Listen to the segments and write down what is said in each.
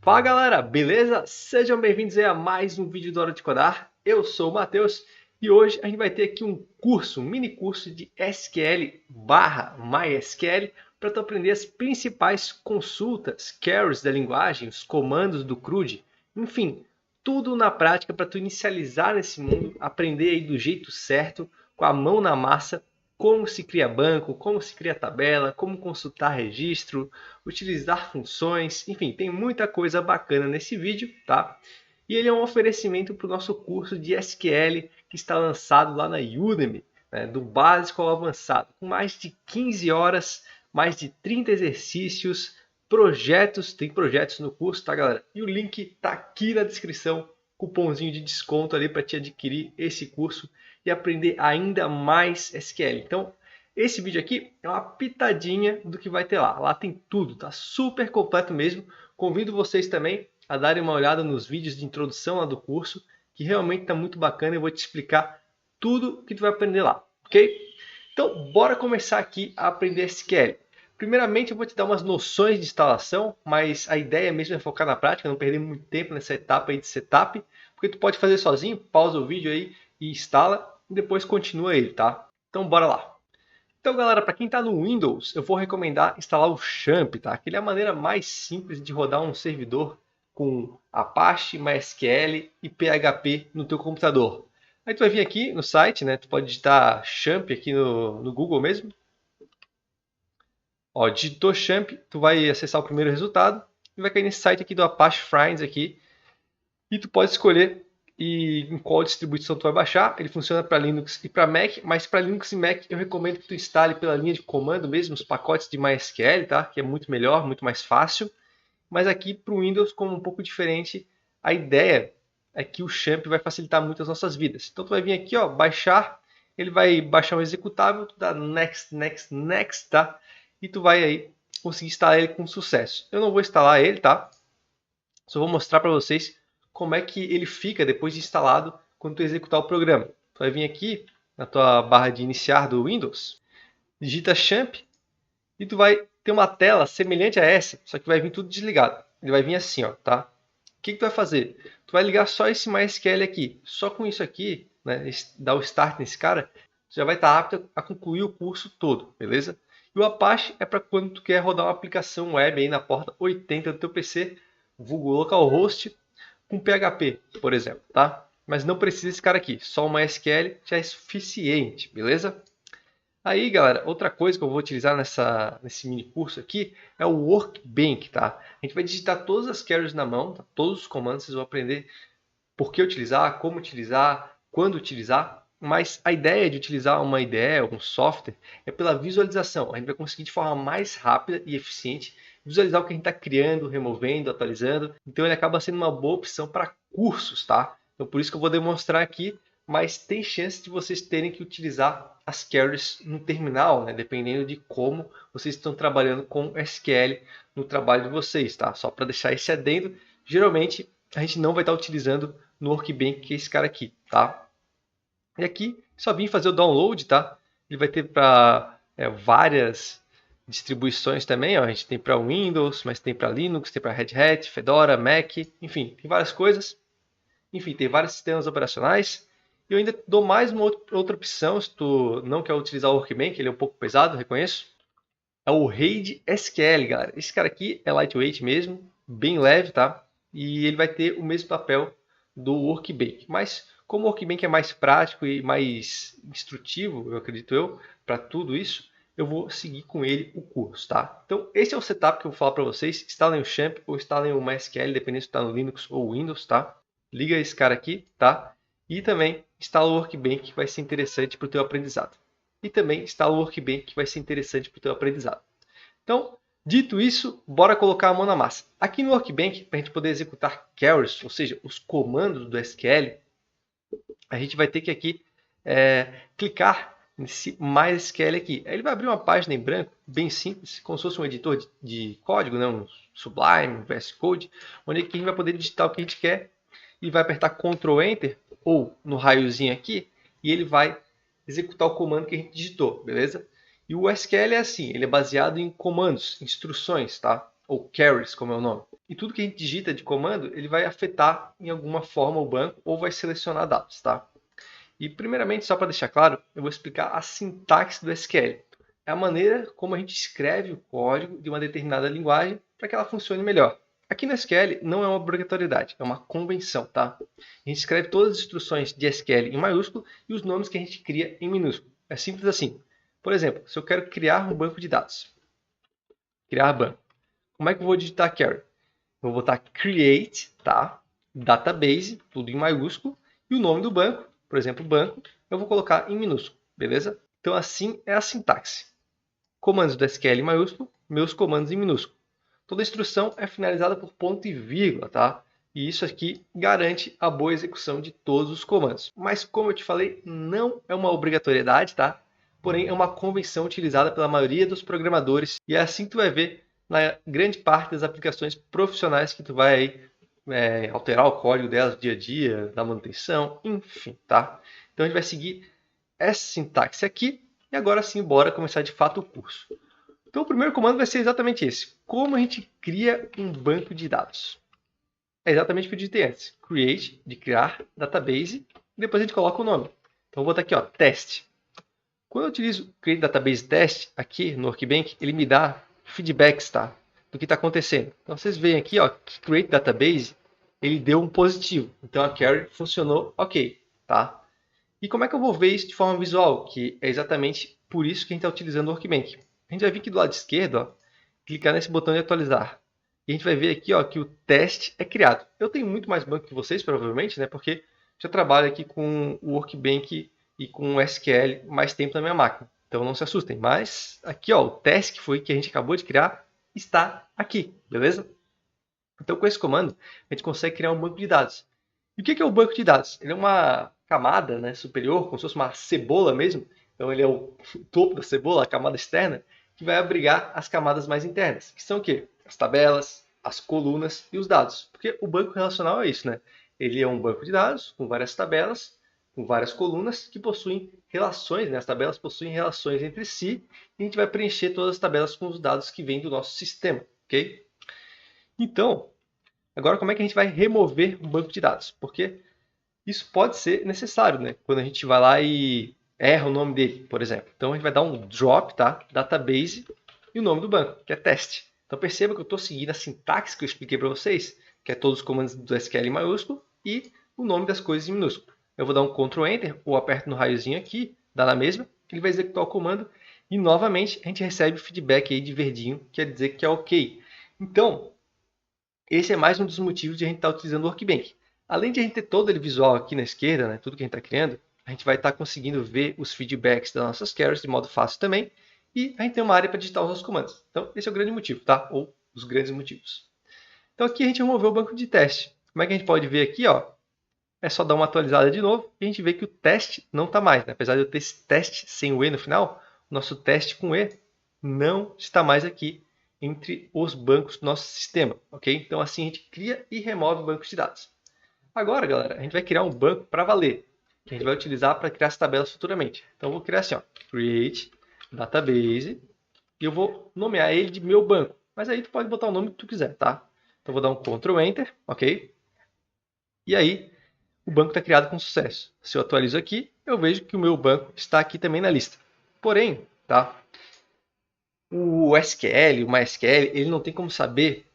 Fala galera, beleza? Sejam bem-vindos aí a mais um vídeo do Hora de Codar. Eu sou o Matheus e hoje a gente vai ter aqui um curso, um mini curso de SQL barra MySQL para tu aprender as principais consultas, carries da linguagem, os comandos do CRUD, enfim, tudo na prática para tu inicializar nesse mundo, aprender aí do jeito certo, com a mão na massa, como se cria banco, como se cria tabela, como consultar registro, utilizar funções, enfim, tem muita coisa bacana nesse vídeo, tá? E ele é um oferecimento para o nosso curso de SQL que está lançado lá na Udemy, né, do básico ao avançado, com mais de 15 horas, mais de 30 exercícios, projetos, tem projetos no curso, tá galera? E o link tá aqui na descrição, cupomzinho de desconto ali para te adquirir esse curso e aprender ainda mais SQL. Então, esse vídeo aqui é uma pitadinha do que vai ter lá. Lá tem tudo, tá super completo mesmo. Convido vocês também a darem uma olhada nos vídeos de introdução lá do curso, que realmente está muito bacana. Eu vou te explicar tudo que tu vai aprender lá, ok? Então, bora começar aqui a aprender SQL. Primeiramente, eu vou te dar umas noções de instalação, mas a ideia mesmo é focar na prática, não perder muito tempo nessa etapa aí de setup, porque tu pode fazer sozinho, pausa o vídeo aí e instala, e depois continua ele, tá? Então, bora lá. Então, galera, para quem está no Windows, eu vou recomendar instalar o Champ, tá? Que ele é a maneira mais simples de rodar um servidor com Apache, MySQL e PHP no teu computador. Aí tu vai vir aqui no site, né? Tu pode digitar Champ aqui no Google mesmo. Ó, digitou Champ, tu vai acessar o primeiro resultado e vai cair nesse site aqui do Apache Friends aqui. E tu pode escolher em qual distribuição tu vai baixar. Ele funciona para Linux e para Mac, mas para Linux e Mac eu recomendo que tu instale pela linha de comando mesmo, os pacotes de MySQL, tá? Que é muito melhor, muito mais fácil. Mas aqui para o Windows, como um pouco diferente, a ideia é que o Champ vai facilitar muito as nossas vidas. Então tu vai vir aqui, ó, baixar, ele vai baixar um executável, tu dá next, next, next, tá? E tu vai aí conseguir instalar ele com sucesso. Eu não vou instalar ele, tá? Só vou mostrar para vocês como é que ele fica depois de instalado quando tu executar o programa. Tu vai vir aqui na tua barra de iniciar do Windows, digita champ e tu vai ter uma tela semelhante a essa, só que vai vir tudo desligado. Ele vai vir assim, ó, tá? O que tu vai fazer? Tu vai ligar só esse MySQL aqui. Só com isso aqui, né, dar o start nesse cara, tu já vai estar apto a concluir o curso todo, beleza? E o Apache é para quando tu quer rodar uma aplicação web aí na porta 80 do teu PC, vulgo localhost, com PHP, por exemplo, tá? Mas não precisa esse cara aqui, só o MySQL já é suficiente, beleza? Aí, galera, outra coisa que eu vou utilizar nesse mini curso aqui é o Workbench, tá? A gente vai digitar todas as carries na mão, tá? Todos os comandos, vocês vão aprender por que utilizar, como utilizar, quando utilizar. Mas a ideia de utilizar uma IDE, um software, é pela visualização. A gente vai conseguir de forma mais rápida e eficiente visualizar o que a gente está criando, removendo, atualizando. Então ele acaba sendo uma boa opção para cursos, tá? Então por isso que eu vou demonstrar aqui, mas tem chance de vocês terem que utilizar as carries no terminal, né? Dependendo de como vocês estão trabalhando com SQL no trabalho de vocês, tá? Só para deixar esse adendo, geralmente a gente não vai estar utilizando no Workbench, que é esse cara aqui, tá? E aqui só vim fazer o download, tá? Ele vai ter para várias distribuições também, ó. A gente tem para Windows, mas tem para Linux, tem para Red Hat, Fedora, Mac, enfim, tem várias coisas. Enfim, tem vários sistemas operacionais. E eu ainda dou mais uma outra opção, se tu não quer utilizar o Workbench, ele é um pouco pesado, reconheço. É o RAID SQL, galera. Esse cara aqui é lightweight mesmo, bem leve, tá? E ele vai ter o mesmo papel do Workbench. Mas como o Workbench é mais prático e mais instrutivo, eu acredito eu, para tudo isso, eu vou seguir com ele o curso, tá? Então esse é o setup que eu vou falar para vocês. Instalem o Champ ou instalem o MySQL, dependendo se está no Linux ou Windows, tá? Liga esse cara aqui, tá? E também instala o Workbench, que vai ser interessante para o teu aprendizado. E também instala o Workbench, que vai ser interessante para o teu aprendizado. Então, dito isso, bora colocar a mão na massa. Aqui no Workbench, para a gente poder executar carries, ou seja, os comandos do SQL, a gente vai ter que aqui clicar nesse MySQL aqui. Aí ele vai abrir uma página em branco, bem simples, como se fosse um editor de código, né? Um Sublime, um VS Code, onde aqui a gente vai poder digitar o que a gente quer e vai apertar Ctrl Enter ou no raiozinho aqui e ele vai executar o comando que a gente digitou, beleza? E o SQL é assim, ele é baseado em comandos, instruções, tá? ou carries, como é o nome. E tudo que a gente digita de comando, ele vai afetar em alguma forma o banco ou vai selecionar dados, tá? E primeiramente, só para deixar claro, eu vou explicar a sintaxe do SQL. É a maneira como a gente escreve o código de uma determinada linguagem para que ela funcione melhor. Aqui no SQL não é uma obrigatoriedade, é uma convenção, tá? A gente escreve todas as instruções de SQL em maiúsculo e os nomes que a gente cria em minúsculo. É simples assim. Por exemplo, se eu quero criar um banco de dados, criar banco, como é que eu vou digitar query? Eu vou botar create, tá? Database, tudo em maiúsculo, e o nome do banco, por exemplo, banco, eu vou colocar em minúsculo, beleza? Então assim é a sintaxe. Comandos do SQL em maiúsculo, meus comandos em minúsculo. Toda instrução é finalizada por ponto e vírgula, tá? E isso aqui garante a boa execução de todos os comandos. Mas como eu te falei, não é uma obrigatoriedade, tá? Porém, é uma convenção utilizada pela maioria dos programadores e é assim que tu vai ver na grande parte das aplicações profissionais que tu vai alterar o código delas dia a dia, da manutenção, enfim, tá? Então a gente vai seguir essa sintaxe aqui e agora sim, bora começar de fato o curso. Então o primeiro comando vai ser exatamente esse. Como a gente cria um banco de dados? É exatamente o que eu digitei antes. Create, de criar, database, e depois a gente coloca o nome. Então eu vou botar aqui, ó, teste. Quando eu utilizo Create Database Test aqui no Workbench, ele me dá feedbacks, tá? Do que está acontecendo. Então vocês veem aqui, ó, que Create Database, ele deu um positivo. Então a query funcionou ok, tá? E como é que eu vou ver isso de forma visual? Que é exatamente por isso que a gente está utilizando o Workbench. A gente vai vir aqui do lado esquerdo, ó, clicar nesse botão de atualizar. E a gente vai ver aqui, ó, que o teste é criado. Eu tenho muito mais banco que vocês, provavelmente, né? Porque já trabalho aqui com o Workbench e com o SQL mais tempo na minha máquina. Então não se assustem. Mas aqui, ó, o teste que a gente acabou de criar está aqui, beleza? Então com esse comando a gente consegue criar um banco de dados. E o que é o banco de dados? Ele é uma camada, né, superior, como se fosse uma cebola mesmo. Então ele é o topo da cebola, a camada externa, que vai abrigar as camadas mais internas, que são o quê? As tabelas, as colunas e os dados. Porque o banco relacional é isso, né? Ele é um banco de dados com várias tabelas, com várias colunas que possuem relações, né? As tabelas possuem relações entre si e a gente vai preencher todas as tabelas com os dados que vêm do nosso sistema, ok? Então, agora como é que a gente vai remover um banco de dados? Porque isso pode ser necessário, né? Quando a gente vai lá e erra o nome dele, por exemplo. Então a gente vai dar um drop, tá? Database e o nome do banco, que é teste. Então perceba que eu estou seguindo a sintaxe que eu expliquei para vocês, que é todos os comandos do SQL em maiúsculo e o nome das coisas em minúsculo. Eu vou dar um Ctrl Enter ou aperto no raiozinho aqui, dá na mesma, ele vai executar o comando e novamente a gente recebe o feedback aí de verdinho, quer dizer que é ok. Então, esse é mais um dos motivos de a gente estar utilizando o Workbench. Além de a gente ter todo ele visual aqui na esquerda, né, tudo que a gente está criando, a gente vai estar conseguindo ver os feedbacks das nossas carries de modo fácil também. E a gente tem uma área para digitar os nossos comandos. Então, esse é o grande motivo, tá? Ou os grandes motivos. Então, aqui a gente removeu o banco de teste. Como é que a gente pode ver aqui, ó? É só dar uma atualizada de novo e a gente vê que o teste não está mais, né? Apesar de eu ter esse teste sem o E no final, o nosso teste com E não está mais aqui entre os bancos do nosso sistema, ok? Então assim a gente cria e remove bancos de dados. Agora, galera, a gente vai criar um banco para valer, que a gente vai utilizar para criar as tabelas futuramente. Então eu vou criar assim, ó, create database e eu vou nomear ele de meu banco. Mas aí tu pode botar o nome que tu quiser, tá? Então eu vou dar um Ctrl Enter, ok? E aí o banco está criado com sucesso. Se eu atualizo aqui, eu vejo que o meu banco está aqui também na lista. Porém, tá? O SQL, o MySQL, ele não tem como saber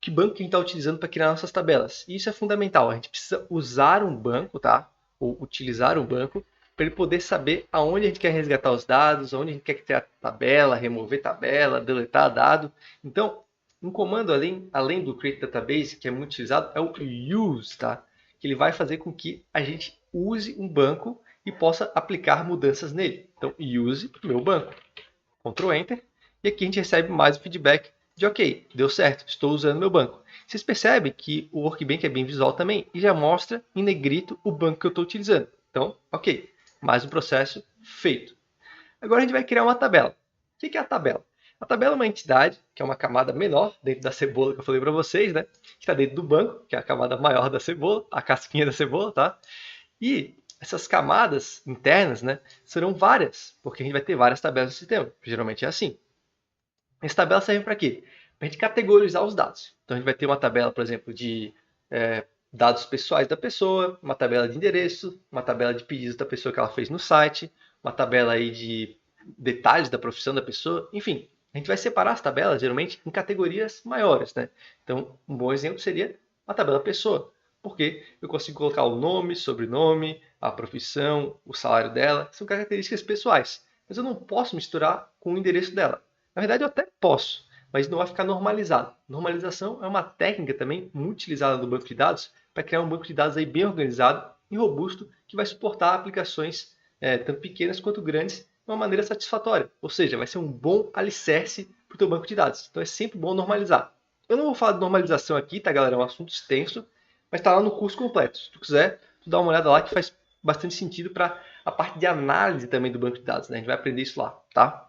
que banco que a gente está utilizando para criar nossas tabelas. E isso é fundamental. A gente precisa usar um banco, tá? Ou utilizar um banco para ele poder saber aonde a gente quer resgatar os dados, aonde a gente quer criar tabela, remover tabela, deletar dado. Então, um comando além do create database, que é muito utilizado, é o use, tá? Que ele vai fazer com que a gente use um banco e possa aplicar mudanças nele. Então, use meu banco. Ctrl Enter. E aqui a gente recebe mais o feedback de ok, deu certo, estou usando meu banco. Vocês percebem que o Workbench é bem visual também e já mostra em negrito o banco que eu estou utilizando. Então, ok, mais um processo feito. Agora a gente vai criar uma tabela. O que é a tabela? A tabela é uma entidade, que é uma camada menor dentro da cebola que eu falei para vocês, né? Que está dentro do banco, que é a camada maior da cebola, a casquinha da cebola, tá? E essas camadas internas, né, serão várias, porque a gente vai ter várias tabelas no sistema. Geralmente é assim. Essa tabela serve para quê? Para a gente categorizar os dados. Então a gente vai ter uma tabela, por exemplo, de dados pessoais da pessoa, uma tabela de endereço, uma tabela de pedidos da pessoa que ela fez no site, uma tabela aí de detalhes da profissão da pessoa, enfim. A gente vai separar as tabelas, geralmente, em categorias maiores, né? Então, um bom exemplo seria a tabela pessoa, porque eu consigo colocar o nome, sobrenome, a profissão, o salário dela, são características pessoais. Mas eu não posso misturar com o endereço dela. Na verdade, eu até posso, mas não vai ficar normalizado. Normalização é uma técnica também muito utilizada no banco de dados para criar um banco de dados aí bem organizado e robusto que vai suportar aplicações tanto pequenas quanto grandes de uma maneira satisfatória. Ou seja, vai ser um bom alicerce para o teu banco de dados. Então é sempre bom normalizar. Eu não vou falar de normalização aqui, tá, galera? É um assunto extenso, mas está lá no curso completo. Se tu quiser, tu dá uma olhada lá que faz bastante sentido para a parte de análise também do banco de dados, né? A gente vai aprender isso lá, tá?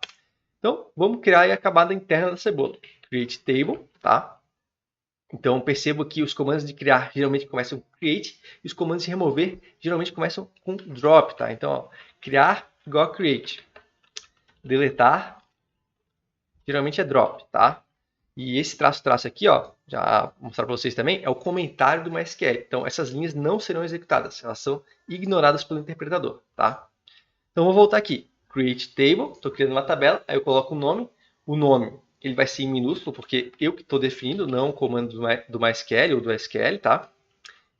Então, vamos criar aí a camada interna da cebola. Create table, tá? Então, percebo que os comandos de criar geralmente começam com create e os comandos de remover geralmente começam com drop, tá? Então, ó, criar igual a create. Deletar geralmente é drop, tá? E esse traço aqui, ó, já vou mostrar para vocês também, é o comentário do MySQL. Então, essas linhas não serão executadas, elas são ignoradas pelo interpretador, tá? Então, vou voltar aqui. Create table, estou criando uma tabela, aí eu coloco o nome. O nome ele vai ser em minúsculo, porque eu que estou definindo, não o comando do MySQL ou do SQL, tá?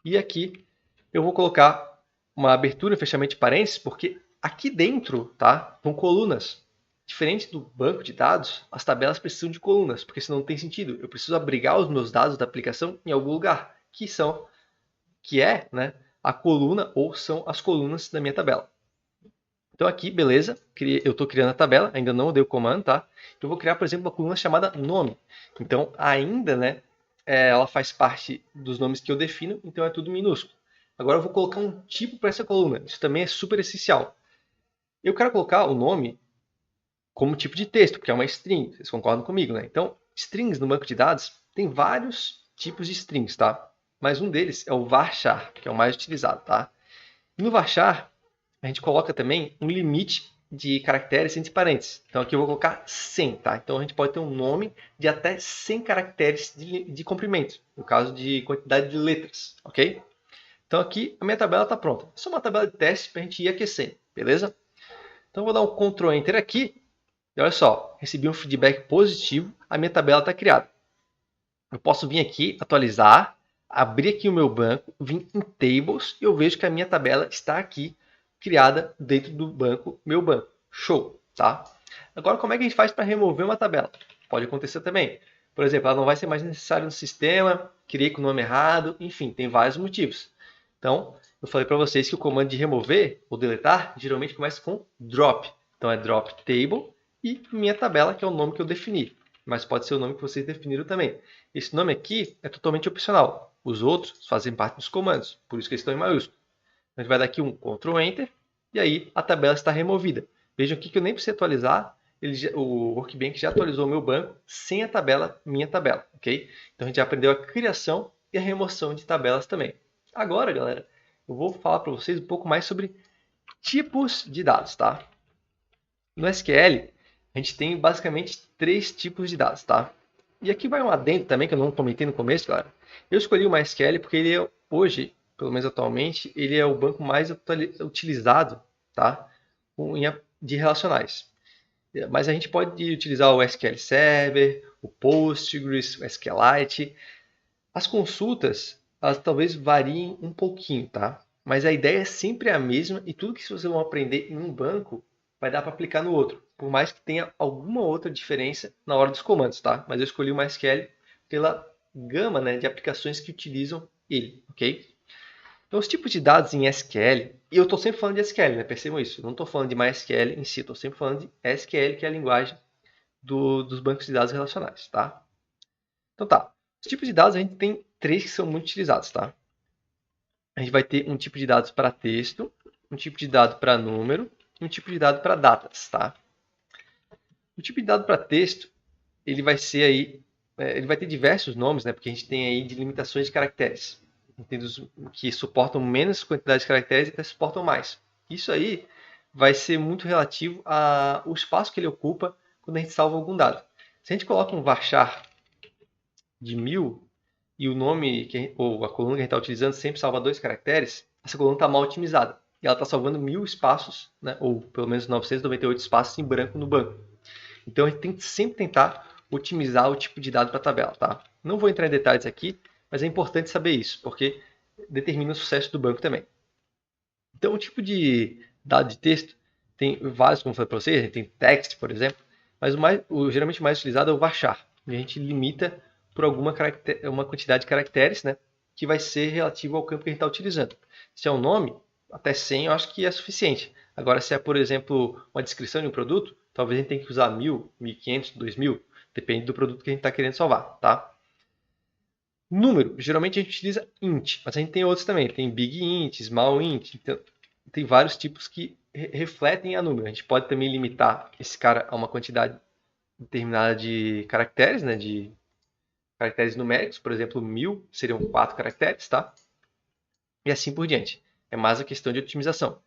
E aqui eu vou colocar uma abertura, fechamento de parênteses, porque aqui dentro, tá, vão colunas. Diferente do banco de dados, as tabelas precisam de colunas, porque senão não tem sentido. Eu preciso abrigar os meus dados da aplicação em algum lugar, que é, né, a coluna ou são as colunas da minha tabela. Então aqui, beleza, eu estou criando a tabela, ainda não dei o comando, tá? Eu vou criar, por exemplo, uma coluna chamada nome. Então ainda, né, ela faz parte dos nomes que eu defino, então é tudo minúsculo. Agora eu vou colocar um tipo para essa coluna, isso também é super essencial. Eu quero colocar o nome como tipo de texto, porque é uma string, vocês concordam comigo, né? Então, strings no banco de dados tem vários tipos de strings, tá? Mas um deles é o varchar, que é o mais utilizado, tá? E no varchar, a gente coloca também um limite de caracteres entre parênteses. Então aqui eu vou colocar 100, tá? Então a gente pode ter um nome de até 100 caracteres de comprimento, no caso de quantidade de letras, ok? Então aqui a minha tabela está pronta. É só uma tabela de teste para a gente ir aquecendo, beleza? Então eu vou dar um Ctrl Enter aqui e olha só, recebi um feedback positivo, a minha tabela está criada. Eu posso vir aqui, atualizar, abrir aqui o meu banco, vir em Tables e eu vejo que a minha tabela está aqui criada dentro do banco, meu banco. Show, tá? Agora, como é que a gente faz para remover uma tabela? Pode acontecer também. Por exemplo, ela não vai ser mais necessária no sistema, criei com o nome errado, enfim, tem vários motivos. Então, eu falei para vocês que o comando de remover ou deletar geralmente começa com drop. Então, é drop table e minha tabela, que é o nome que eu defini. Mas pode ser o nome que vocês definiram também. Esse nome aqui é totalmente opcional. Os outros fazem parte dos comandos, por isso que eles estão em maiúsculo. A gente vai dar aqui um Ctrl Enter e aí a tabela está removida. Vejam aqui que eu nem preciso atualizar, o Workbench já atualizou o meu banco sem a tabela, minha tabela, ok? Então a gente já aprendeu a criação e a remoção de tabelas também. Agora, galera, eu vou falar para vocês um pouco mais sobre tipos de dados, tá? No SQL, a gente tem basicamente 3 tipos de dados, tá? E aqui vai um adendo também que eu não comentei no começo, galera. Eu escolhi o MySQL porque ele é, hoje, pelo menos atualmente, ele é o banco mais utilizado, tá? De relacionais. Mas a gente pode utilizar o SQL Server, o Postgres, o SQLite. As consultas, elas talvez variem um pouquinho, tá? Mas a ideia é sempre a mesma e tudo que vocês vão aprender em um banco vai dar para aplicar no outro, por mais que tenha alguma outra diferença na hora dos comandos, tá? Mas eu escolhi o MySQL pela gama, né, de aplicações que utilizam ele, ok? Então, os tipos de dados em SQL, e eu estou sempre falando de SQL, né? Percebam isso, eu não estou falando de MySQL em si, estou sempre falando de SQL, que é a linguagem dos bancos de dados relacionais, tá? Então tá, os tipos de dados a gente tem 3 que são muito utilizados, tá? A gente vai ter um tipo de dados para texto, um tipo de dado para número e um tipo de dado para datas, tá? O tipo de dado para texto, ele vai ser aí, ele vai ter diversos nomes, né? Porque a gente tem aí de limitações de caracteres. Tem dos que suportam menos quantidade de caracteres e até suportam mais. Isso aí vai ser muito relativo ao espaço que ele ocupa quando a gente salva algum dado. Se a gente coloca um varchar de 1000 e o nome ou a coluna que a gente está utilizando sempre salva 2 caracteres, essa coluna está mal otimizada. E ela está salvando 1000 espaços, né, ou pelo menos 998 espaços em branco no banco. Então a gente tem que sempre tentar otimizar o tipo de dado para a tabela. Tá? Não vou entrar em detalhes aqui, mas é importante saber isso, porque determina o sucesso do banco também. Então o tipo de dado de texto tem vários, como eu falei para vocês, tem text, por exemplo, mas geralmente mais utilizado é o varchar. E a gente limita por uma quantidade de caracteres, né, que vai ser relativo ao campo que a gente está utilizando. Se é um nome, até 100 eu acho que é suficiente. Agora, se é, por exemplo, uma descrição de um produto, talvez a gente tenha que usar 1000, 1500, 2000, depende do produto que a gente está querendo salvar, tá? Número, geralmente a gente utiliza int, mas a gente tem outros também. Tem big int, small int, então, tem vários tipos que refletem a número. A gente pode também limitar esse cara a uma quantidade determinada de caracteres, né, de caracteres numéricos, por exemplo, 1000 seriam 4 caracteres, tá? E assim por diante. É mais a questão de otimização.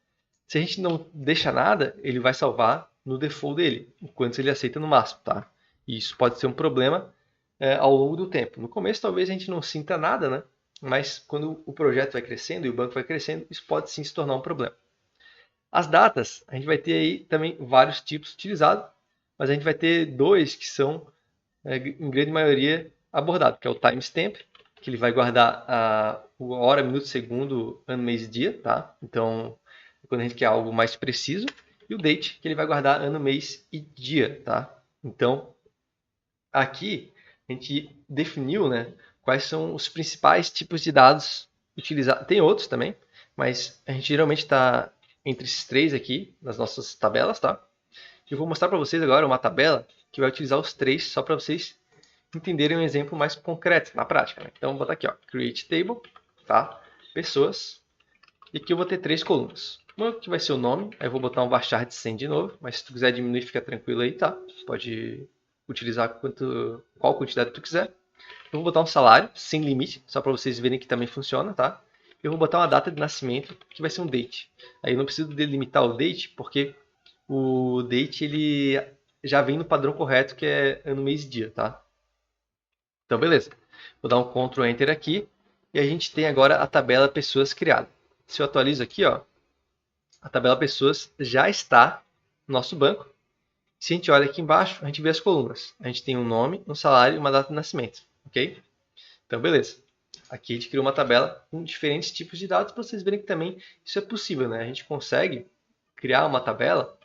Se a gente não deixa nada, ele vai salvar no default dele, enquanto ele aceita no máximo, tá? E isso pode ser um problema ao longo do tempo. No começo talvez a gente não sinta nada, né? Mas quando o projeto vai crescendo e o banco vai crescendo, isso pode sim se tornar um problema. As datas, a gente vai ter aí também vários tipos utilizados, mas a gente vai ter dois que são, em grande maioria, abordados, que é o timestamp, que ele vai guardar a hora, minuto, segundo, ano, mês e dia, tá? Então, quando a gente quer algo mais preciso, e o date, que ele vai guardar ano, mês e dia, tá? Então, aqui a gente definiu, né, quais são os principais tipos de dados utilizados. Tem outros também, mas a gente geralmente está entre esses três aqui nas nossas tabelas, tá? Eu vou mostrar para vocês agora uma tabela que vai utilizar os três só para vocês entenderem um exemplo mais concreto na prática. Né? Então, vou botar aqui, ó, create table, tá? Pessoas. E aqui eu vou ter três colunas. Uma que vai ser o nome, aí eu vou botar um varchar de 100 de novo, mas se tu quiser diminuir, fica tranquilo aí, tá? Pode utilizar qual quantidade tu quiser. Eu vou botar um salário, sem limite, só para vocês verem que também funciona, tá? Eu vou botar uma data de nascimento, que vai ser um date. Aí eu não preciso delimitar o date, porque o date ele já vem no padrão correto, que é ano, mês e dia, tá? Então, beleza. Vou dar um Ctrl Enter aqui, e a gente tem agora a tabela pessoas criada. Se eu atualizo aqui, ó, a tabela pessoas já está no nosso banco. Se a gente olha aqui embaixo, a gente vê as colunas. A gente tem um nome, um salário e uma data de nascimento. Ok? Então, beleza. Aqui a gente criou uma tabela com diferentes tipos de dados para vocês verem que também isso é possível. Né? A gente consegue criar uma tabela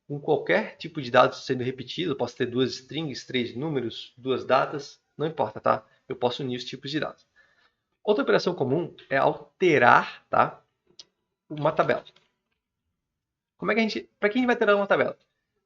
com qualquer tipo de dados sendo repetido. Eu posso ter duas strings, três números, duas datas, não importa, tá? Eu posso unir os tipos de dados. Outra operação comum é alterar, tá, uma tabela. Para que a gente vai alterar uma tabela?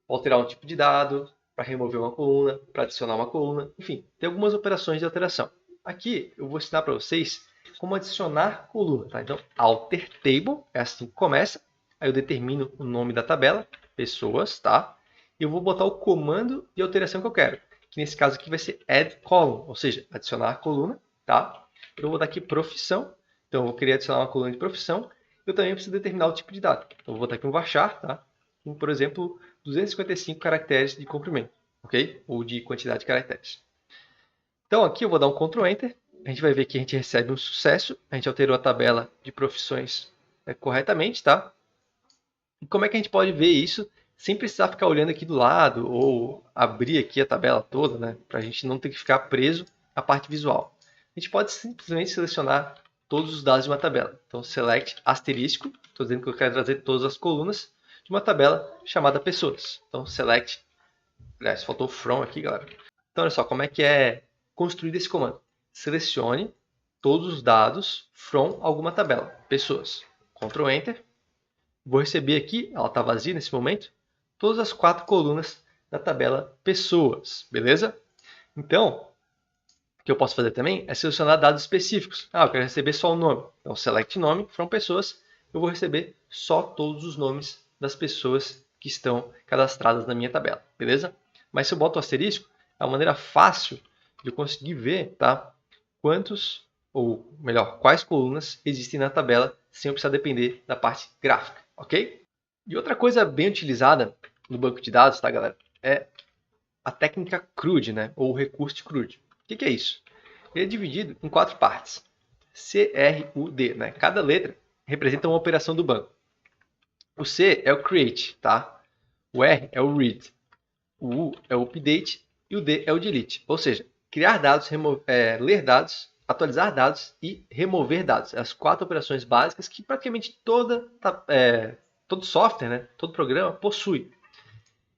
Alterar um tipo de dado, para remover uma coluna, para adicionar uma coluna, enfim, tem algumas operações de alteração. Aqui eu vou ensinar para vocês como adicionar coluna. Tá? Então, alter table, é assim que começa. Aí eu determino o nome da tabela, pessoas, tá? E eu vou botar o comando de alteração que eu quero, que nesse caso aqui vai ser add column, ou seja, adicionar a coluna, tá? Eu vou dar aqui profissão, então eu vou querer adicionar uma coluna de profissão. Eu também preciso determinar o tipo de dado. Então eu vou botar aqui um varchar, tá? Com, por exemplo, 255 caracteres de comprimento, ok? Ou de quantidade de caracteres. Então aqui eu vou dar um Ctrl Enter. A gente vai ver que a gente recebe um sucesso. A gente alterou a tabela de profissões corretamente, tá? E como é que a gente pode ver isso sem precisar ficar olhando aqui do lado ou abrir aqui a tabela toda, né? Para a gente não ter que ficar preso à parte visual. A gente pode simplesmente selecionar todos os dados de uma tabela. Então, select asterisco. Estou dizendo que eu quero trazer todas as colunas de uma tabela chamada pessoas. Então, select. Aliás, faltou from aqui, galera. Então, olha só como é que é construído esse comando. Selecione todos os dados from alguma tabela. Pessoas. Ctrl Enter. Vou receber aqui, ela está vazia nesse momento, todas as 4 colunas da tabela pessoas, beleza? Então, o que eu posso fazer também é selecionar dados específicos. Eu quero receber só o nome. Então, select nome from pessoas, eu vou receber só todos os nomes das pessoas que estão cadastradas na minha tabela, beleza? Mas se eu boto o asterisco, é uma maneira fácil de eu conseguir ver, tá? Quantos, ou melhor, quais colunas existem na tabela sem eu precisar depender da parte gráfica, ok? E outra coisa bem utilizada no banco de dados, tá, galera? É a técnica CRUD, né? Ou o recurso de CRUD. O que é isso? Ele é dividido em 4 partes. C, R, U, D, né? Cada letra representa uma operação do banco. O C é o create, tá? O R é o read. O U é o update e o D é o delete. Ou seja, criar dados, ler dados, atualizar dados e remover dados. As 4 operações básicas que praticamente todo software, né, todo programa possui.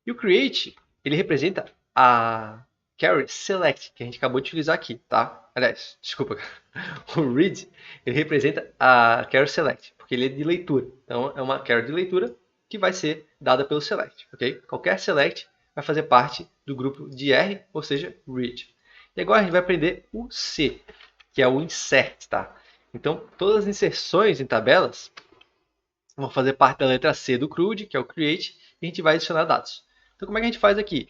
E o create, ele representa a carry select, que a gente acabou de utilizar aqui, tá? Aliás, desculpa. O read, ele representa a carry select, porque ele é de leitura. Então, é uma carry de leitura que vai ser dada pelo select, ok? Qualquer select vai fazer parte do grupo de R, ou seja, read. E agora a gente vai aprender o C, que é o insert, tá? Então, todas as inserções em tabelas vão fazer parte da letra C do CRUD, que é o create, e a gente vai adicionar dados. Então, como é que a gente faz aqui?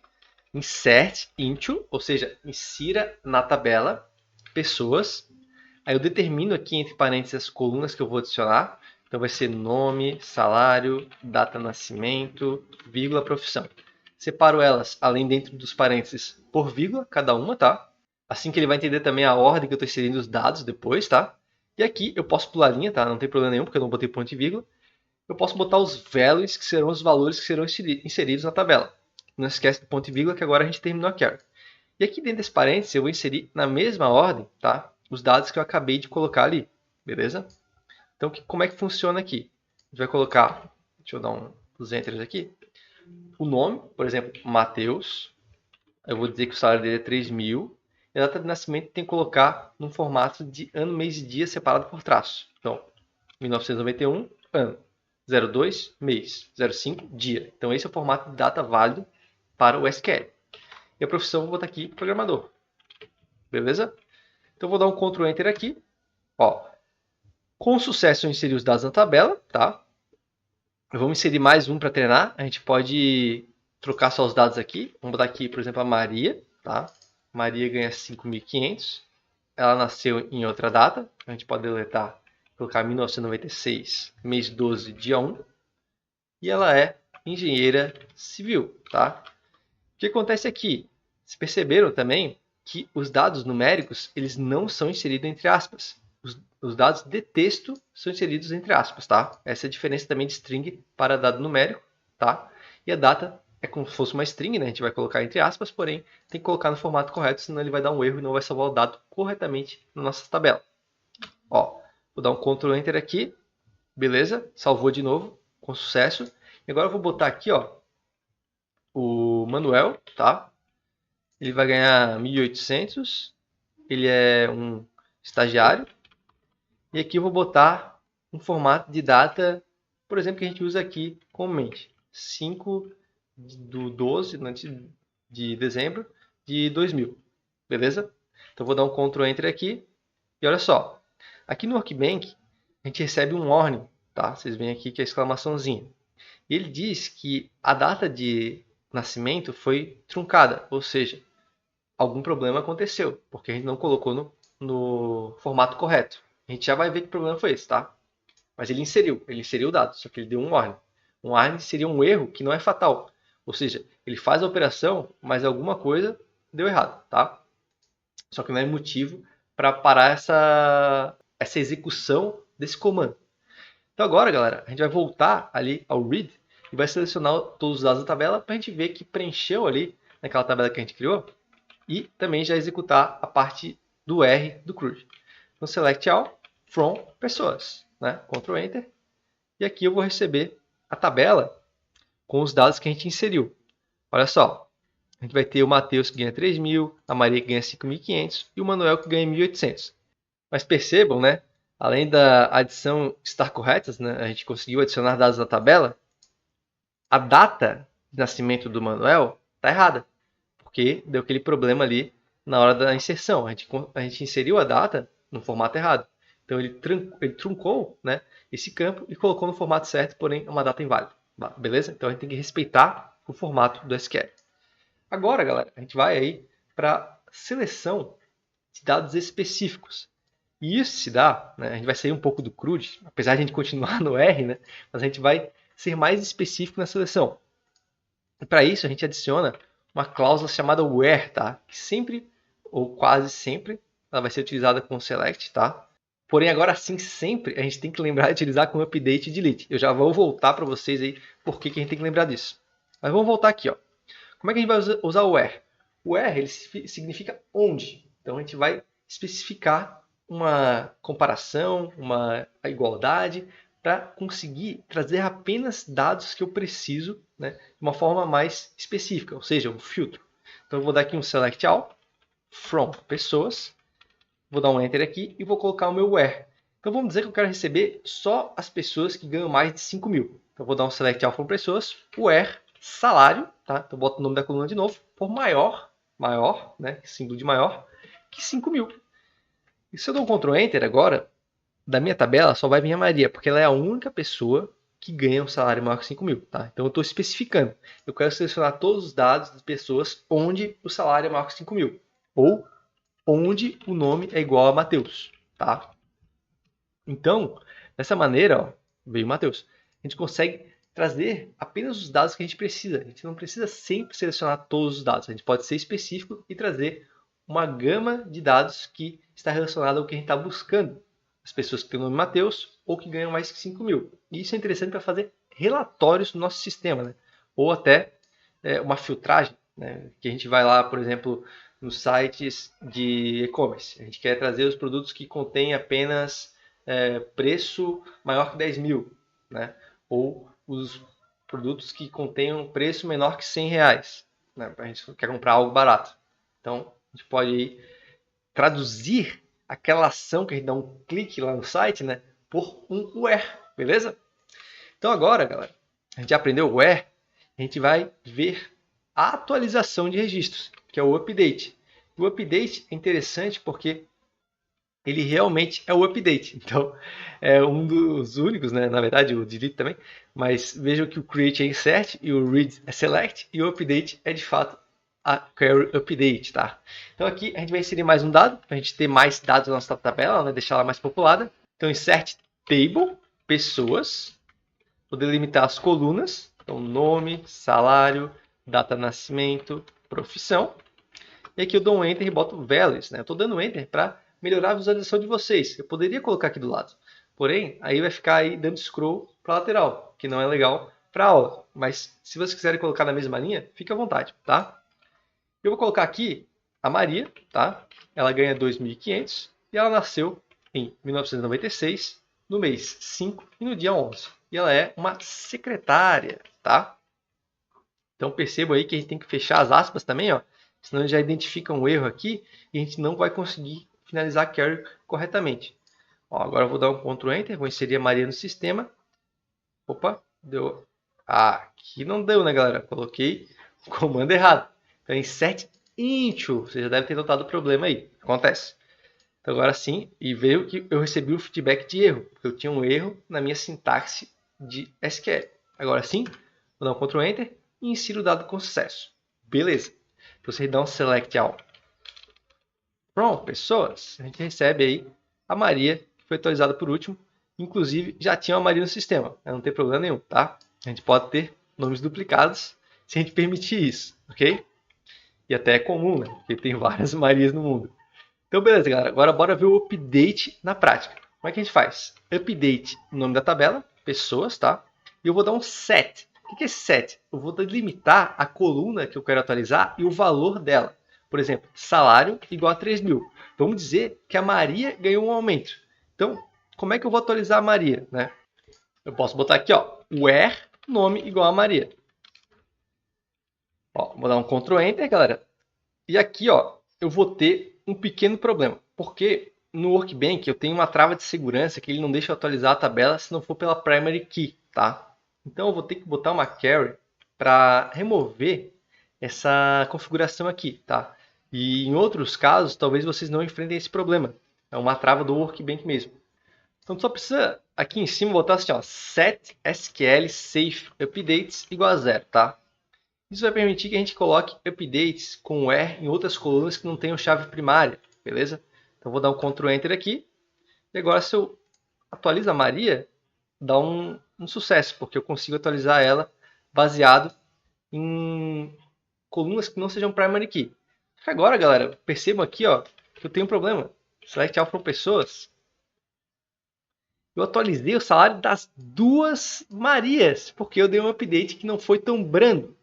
Insert into, ou seja, insira na tabela pessoas. Aí eu determino aqui entre parênteses as colunas que eu vou adicionar. Então vai ser nome, salário, data de nascimento, vírgula, profissão. Separo elas, além dentro dos parênteses, por vírgula, cada uma, tá? Assim que ele vai entender também a ordem que eu estou inserindo os dados depois, tá? E aqui eu posso pular linha, tá? Não tem problema nenhum, porque eu não botei ponto e vírgula. Eu posso botar os values, que serão os valores que serão inseridos na tabela. Não esquece do ponto e vírgula, que agora a gente terminou a carry. E aqui dentro desse parênteses eu vou inserir na mesma ordem, tá? Os dados que eu acabei de colocar ali, beleza? Então, como é que funciona aqui? A gente vai colocar, deixa eu dar uns enters aqui, o nome, por exemplo, Matheus. Eu vou dizer que o salário dele é 3.000. E a data de nascimento tem que colocar num formato de ano, mês e dia separado por traço. Então, 1991, ano. 02, mês. 05, dia. Então, esse é o formato de data válido para o SQL. E a profissão eu vou botar aqui, programador. Beleza? Então, eu vou dar um Ctrl Enter aqui. Ó, com sucesso eu inseri os dados na tabela, tá? Vamos inserir mais um para treinar. A gente pode trocar só os dados aqui. Vamos botar aqui, por exemplo, a Maria, tá? Maria ganha 5.500. Ela nasceu em outra data. A gente pode deletar, colocar 1996, mês 12, dia 1. E ela é engenheira civil, tá? O que acontece aqui? Vocês perceberam também que os dados numéricos eles não são inseridos entre aspas. Os dados de texto são inseridos entre aspas, tá? Essa é a diferença também de string para dado numérico, tá? E a data é como se fosse uma string, né? A gente vai colocar entre aspas, porém tem que colocar no formato correto, senão ele vai dar um erro e não vai salvar o dado corretamente na nossa tabela. Ó, vou dar um Ctrl Enter aqui, beleza? Salvou de novo, com sucesso. E agora eu vou botar aqui, ó, o Manuel, tá? Ele vai ganhar 1.800. Ele é um estagiário. E aqui eu vou botar um formato de data, por exemplo, que a gente usa aqui comumente. 5 do 12 de dezembro de 2000. Beleza? Então eu vou dar um Ctrl Enter aqui. E olha só. Aqui no Workbench, a gente recebe um warning. Tá? Vocês veem aqui que é a exclamaçãozinha. E ele diz que a data de nascimento foi truncada. Ou seja, algum problema aconteceu. Porque a gente não colocou no formato correto. A gente já vai ver que problema foi esse, tá? Mas ele inseriu o dado, só que ele deu um warning. Um warning seria um erro que não é fatal. Ou seja, ele faz a operação, mas alguma coisa deu errado, tá? Só que não é motivo para parar essa execução desse comando. Então agora, galera, a gente vai voltar ali ao read e vai selecionar todos os dados da tabela para a gente ver que preencheu ali naquela tabela que a gente criou e também já executar a parte do R do CRUD. Então, select all from pessoas, né? Ctrl Enter. E aqui eu vou receber a tabela com os dados que a gente inseriu. Olha só, a gente vai ter o Matheus que ganha 3.000, a Maria que ganha 5.500 e o Manuel que ganha 1.800. Mas percebam, né? Além da adição estar corretas, né? A gente conseguiu adicionar dados na tabela. A data de nascimento do Manuel está errada, porque deu aquele problema ali na hora da inserção. A gente inseriu a data no formato errado. Então ele truncou, né, esse campo e colocou no formato certo, porém uma data inválida. Beleza? Então a gente tem que respeitar o formato do SQL. Agora, galera, a gente vai aí para seleção de dados específicos. E isso se dá, né, a gente vai sair um pouco do CRUD, apesar de a gente continuar no R, né, mas a gente vai ser mais específico na seleção. E para isso a gente adiciona uma cláusula chamada where, tá? Que sempre, ou quase sempre, ela vai ser utilizada com select, tá? Porém, agora sim, sempre a gente tem que lembrar de utilizar com update e delete. Eu já vou voltar para vocês aí por que a gente tem que lembrar disso. Mas vamos voltar aqui, ó. Como é que a gente vai usar o where? O where ele significa onde. Então a gente vai especificar uma comparação, uma igualdade, para conseguir trazer apenas dados que eu preciso, né, de uma forma mais específica, ou seja, um filtro. Então eu vou dar aqui um select all from pessoas, vou dar um enter aqui e vou colocar o meu where. Então vamos dizer que eu quero receber só as pessoas que ganham mais de 5 mil. Então vou dar um select all from pessoas, where salário, tá? Então boto o nome da coluna de novo, por maior, né, símbolo de maior, que 5 mil. E se eu dou um Ctrl Enter agora, da minha tabela só vai vir a Maria, porque ela é a única pessoa que ganha um salário maior que 5 mil. Tá? Então eu estou especificando. Eu quero selecionar todos os dados das pessoas onde o salário é maior que 5 mil. Ou onde o nome é igual a Matheus. Tá? Então, dessa maneira, ó, veio o Matheus. A gente consegue trazer apenas os dados que a gente precisa. A gente não precisa sempre selecionar todos os dados. A gente pode ser específico e trazer uma gama de dados que está relacionada ao que a gente está buscando. As pessoas que têm o nome Matheus ou que ganham mais que 5 mil. E isso é interessante para fazer relatórios no nosso sistema, né? Ou até uma filtragem, né? Que a gente vai lá, por exemplo, nos sites de e-commerce. A gente quer trazer os produtos que contêm apenas preço maior que 10 mil, né? Ou os produtos que contenham preço menor que 100 reais, né? A gente quer comprar algo barato. Então, a gente pode aí traduzir aquela ação que a gente dá um clique lá no site, né? Por um where, beleza? Então agora, galera, a gente já aprendeu o where, a gente vai ver a atualização de registros, que é o update. O update é interessante porque ele realmente é o update. Então, é um dos únicos, né? Na verdade, o delete também. Mas vejam que o create é insert e o read é select e o update é de fato a query update, tá? Então aqui a gente vai inserir mais um dado para a gente ter mais dados na nossa tabela, né? Deixar ela mais populada. Então insert table pessoas, vou delimitar as colunas. Então nome, salário, data de nascimento, profissão. E aqui eu dou um enter e boto values, né? Eu estou dando enter para melhorar a visualização de vocês. Eu poderia colocar aqui do lado. Porém, aí vai ficar aí dando scroll para a lateral, que não é legal para a aula. Mas se vocês quiserem colocar na mesma linha, fique à vontade, tá? Eu vou colocar aqui a Maria, tá? Ela ganha 2.500 e ela nasceu em 1996, no mês 5 e no dia 11. E ela é uma secretária, tá? Então perceba aí que a gente tem que fechar as aspas também, ó. Senão já identifica um erro aqui e a gente não vai conseguir finalizar a query corretamente. Ó, agora eu vou dar um Ctrl Enter, vou inserir a Maria no sistema. Opa, deu. Aqui não deu, né, galera? Coloquei o comando errado. Então, insert into. Você já deve ter notado o problema aí. Acontece. Então, agora sim, e veio que eu recebi o feedback de erro. Porque eu tinha um erro na minha sintaxe de SQL. Agora sim, vou dar um Ctrl Enter e insiro o dado com sucesso. Beleza. Então, você dá um select all. Pronto, pessoas. A gente recebe aí a Maria, que foi atualizada por último. Inclusive, já tinha uma Maria no sistema. Não tem problema nenhum, tá? A gente pode ter nomes duplicados se a gente permitir isso, ok? E até é comum, né? Porque tem várias Marias no mundo. Então, beleza, galera. Agora, bora ver o update na prática. Como é que a gente faz? Update no nome da tabela, pessoas, tá? E eu vou dar um set. O que é set? Eu vou delimitar a coluna que eu quero atualizar e o valor dela. Por exemplo, salário igual a 3 mil. Vamos dizer que a Maria ganhou um aumento. Então, como é que eu vou atualizar a Maria, né? Eu posso botar aqui, ó, where nome igual a Maria. Ó, vou dar um Ctrl Enter, galera. E aqui, ó, eu vou ter um pequeno problema. Porque no Workbench eu tenho uma trava de segurança que ele não deixa eu atualizar a tabela se não for pela primary key, tá? Então eu vou ter que botar uma carry para remover essa configuração aqui, tá? E em outros casos, talvez vocês não enfrentem esse problema. É uma trava do Workbench mesmo. Então só precisa aqui em cima botar assim, ó, set SQL safe updates igual a 0, tá? Isso vai permitir que a gente coloque updates com where em outras colunas que não tenham chave primária, beleza? Então vou dar um Ctrl Enter aqui. E agora se eu atualizo a Maria, dá um sucesso, porque eu consigo atualizar ela baseado em colunas que não sejam primary key. Agora, galera, percebam aqui, ó, que eu tenho um problema. Select All from Pessoas, eu atualizei o salário das duas Marias, porque eu dei um update que não foi tão brando.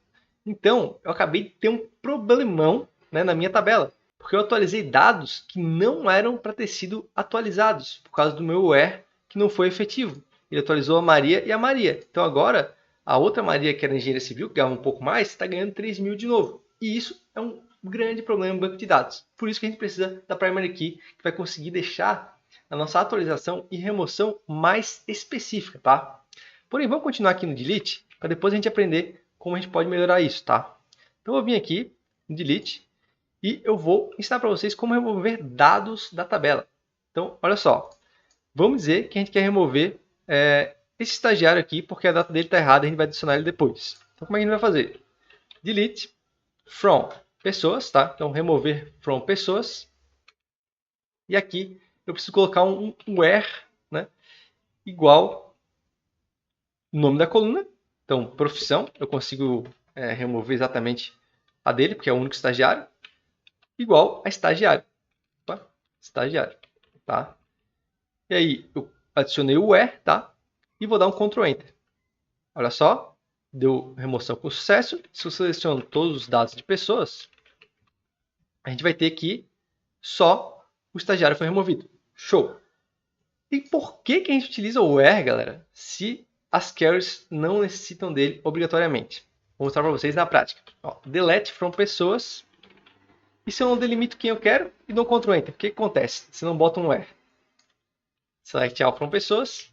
Então, eu acabei de ter um problemão, né, na minha tabela, porque eu atualizei dados que não eram para ter sido atualizados, por causa do meu where que não foi efetivo. Ele atualizou a Maria e a Maria. Então agora, a outra Maria, que era engenheira civil, que ganhava um pouco mais, está ganhando 3 mil de novo. E isso é um grande problema no banco de dados. Por isso que a gente precisa da Primary Key, que vai conseguir deixar a nossa atualização e remoção mais específica, tá? Porém, vamos continuar aqui no delete, para depois a gente aprender como a gente pode melhorar isso, tá? Então eu vou vir aqui no delete e eu vou ensinar para vocês como remover dados da tabela. Então, olha só, vamos dizer que a gente quer remover esse estagiário aqui, porque a data dele está errada e a gente vai adicionar ele depois. Então, como é que a gente vai fazer? Delete from pessoas, tá? Então, remover from pessoas. E aqui eu preciso colocar um where, né? Igual o nome da coluna. Então, profissão, eu consigo remover exatamente a dele, porque é o único estagiário. Igual a estagiário. Opa, estagiário, tá? E aí, eu adicionei o where, tá? E vou dar um Ctrl Enter. Olha só, deu remoção com sucesso. Se eu seleciono todos os dados de pessoas, a gente vai ter que só o estagiário foi removido. Show! E por que a gente utiliza o where, galera, se as carries não necessitam dele obrigatoriamente? Vou mostrar para vocês na prática. Ó, delete from pessoas. E se eu não delimito quem eu quero e dou Ctrl Enter, o que acontece se não boto um where? Select all from pessoas.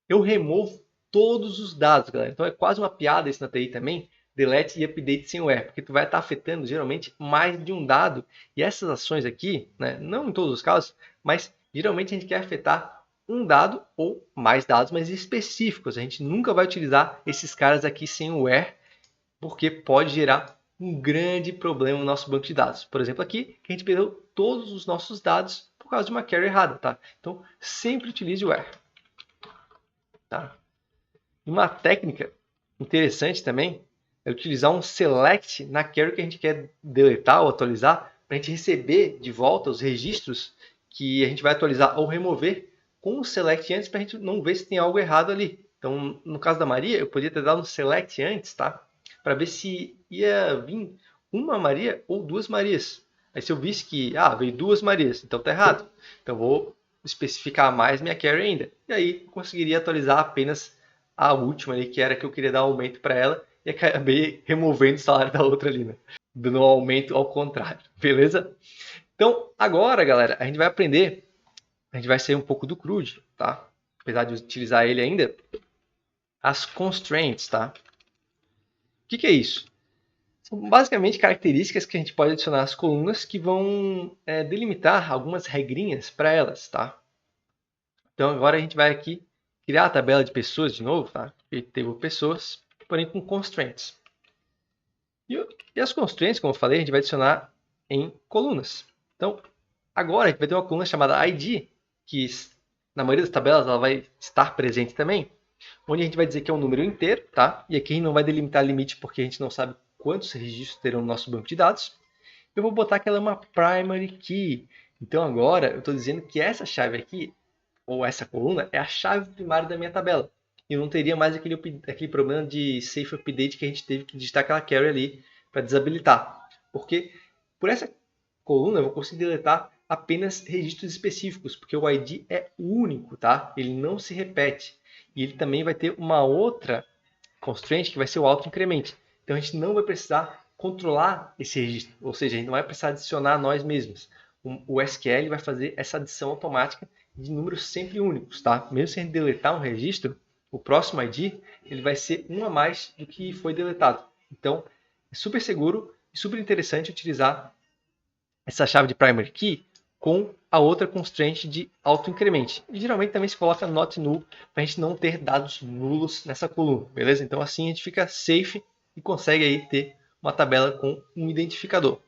Eu removo todos os dados, galera. Então é quase uma piada isso na TI também, delete e update sem where, porque tu vai estar afetando geralmente mais de um dado. E essas ações aqui, né, não em todos os casos, mas geralmente a gente quer afetar um dado ou mais dados, mas específicos. A gente nunca vai utilizar esses caras aqui sem o where, porque pode gerar um grande problema no nosso banco de dados. Por exemplo, aqui, que a gente perdeu todos os nossos dados por causa de uma carry errada, tá? Então, sempre utilize o where. Tá? Uma técnica interessante também é utilizar um select na carry que a gente quer deletar ou atualizar, para a gente receber de volta os registros que a gente vai atualizar ou remover com o select antes, para a gente não ver se tem algo errado ali. Então, no caso da Maria, eu podia ter dado um select antes, tá? Para ver se ia vir uma Maria ou duas Marias. Aí se eu visse que veio duas Marias, então tá errado. Então eu vou especificar mais minha carry ainda. E aí eu conseguiria atualizar apenas a última ali, que era que eu queria dar um aumento para ela, e acabei removendo o salário da outra ali, né? Dando um aumento ao contrário, beleza? Então, agora, galera, a gente vai aprender, a gente vai sair um pouco do CRUD, tá? Apesar de utilizar ele ainda, as constraints, tá? O que é isso? São basicamente características que a gente pode adicionar às colunas que vão delimitar algumas regrinhas para elas, tá? Então agora a gente vai aqui criar a tabela de pessoas de novo, tá? Table pessoas, porém com constraints. E as constraints, como eu falei, a gente vai adicionar em colunas. Então agora a gente vai ter uma coluna chamada ID, que na maioria das tabelas ela vai estar presente também, onde a gente vai dizer que é um número inteiro, tá? E aqui a gente não vai delimitar limite porque a gente não sabe quantos registros terão no nosso banco de dados. Eu vou botar que ela é uma primary key. Então agora eu estou dizendo que essa chave aqui, ou essa coluna, é a chave primária da minha tabela. E eu não teria mais aquele problema de safe update que a gente teve que digitar aquela carry ali para desabilitar. Porque por essa coluna eu vou conseguir deletar apenas registros específicos, porque o ID é único, tá? Ele não se repete. E ele também vai ter uma outra constraint que vai ser o auto-increment. Então a gente não vai precisar controlar esse registro, ou seja, a gente não vai precisar adicionar nós mesmos. O SQL vai fazer essa adição automática de números sempre únicos, tá? Mesmo se a gente deletar um registro, o próximo ID ele vai ser um a mais do que foi deletado. Então é super seguro e super interessante utilizar essa chave de primary key com a outra constraint de auto-increment. E geralmente também se coloca not null para a gente não ter dados nulos nessa coluna, beleza? Então assim a gente fica safe e consegue aí ter uma tabela com um identificador.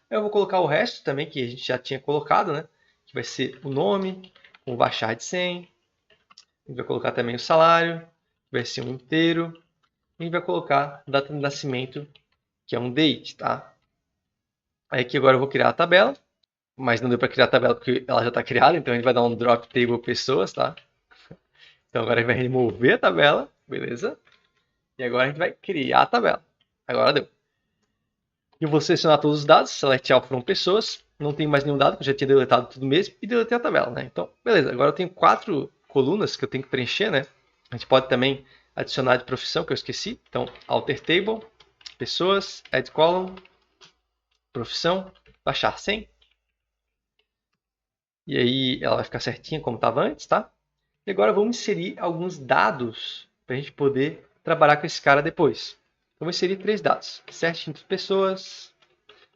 Eu vou colocar o resto também que a gente já tinha colocado, né? Que vai ser o nome, com baixar de 100. A gente vai colocar também o salário, que vai ser um inteiro. E a gente vai colocar a data de nascimento, que é um date, tá? Aí aqui agora eu vou criar a tabela. mas não deu para criar a tabela porque ela já está criada, então a gente vai dar um drop table pessoas, tá? Então agora a gente vai remover a tabela, beleza? E agora a gente vai criar a tabela. Agora deu. Eu vou selecionar todos os dados, select all from pessoas, não tem mais nenhum dado, porque eu já tinha deletado tudo mesmo, e deletei a tabela, né? Então, beleza, agora eu tenho 4 colunas que eu tenho que preencher, né? A gente pode também adicionar de profissão, que eu esqueci. Então, alter table, pessoas, add column, profissão, baixar 100. E aí ela vai ficar certinha como estava antes, tá? E agora vamos inserir alguns dados para a gente poder trabalhar com esse cara depois. Então, vou inserir 3 dados. Certinho de pessoas,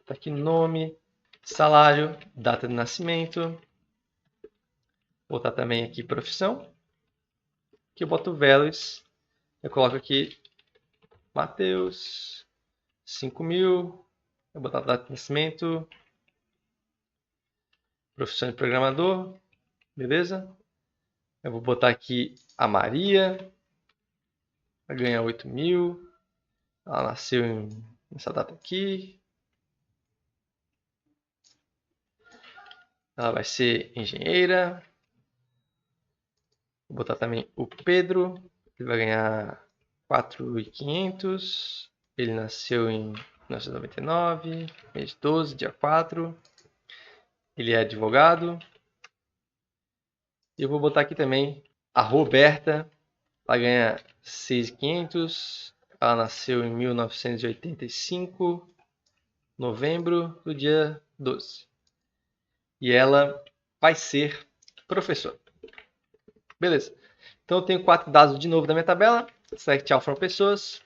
tá aqui nome, salário, data de nascimento. Vou botar também aqui profissão. Aqui eu boto values. Eu coloco aqui Matheus, 5.000. Vou botar data de nascimento. Profissão de programador. Beleza? Eu vou botar aqui a Maria. Vai ganhar 8.000. Ela nasceu nessa data aqui. Ela vai ser engenheira. Vou botar também o Pedro. Ele vai ganhar 4.500. Ele nasceu em 1999, mês 12, dia 4. Ele é advogado. E eu vou botar aqui também a Roberta. Ela ganha 6.500. Ela nasceu em 1985, novembro, do dia 12. E ela vai ser professora. Beleza. Então eu tenho 4 dados de novo da minha tabela. Select all from pessoas.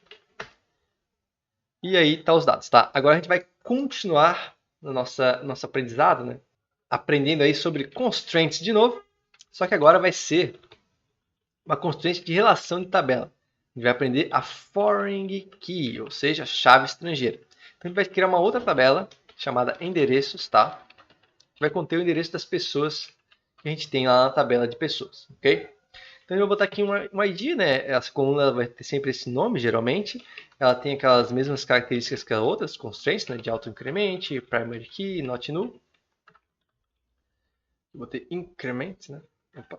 E aí tá os dados, tá? Agora a gente vai continuar no nosso aprendizado, né? Aprendendo aí sobre constraints de novo. Só que agora vai ser uma constraint de relação de tabela. A gente vai aprender a foreign key, ou seja, chave estrangeira. Então a gente vai criar uma outra tabela chamada endereços, tá? Que vai conter o endereço das pessoas que a gente tem lá na tabela de pessoas, ok? Então eu vou botar aqui um ID, né? Essa coluna vai ter sempre esse nome, geralmente. Ela tem aquelas mesmas características que as outras constraints, né? De auto-increment, primary key, not null. Eu vou ter increment, né? Opa.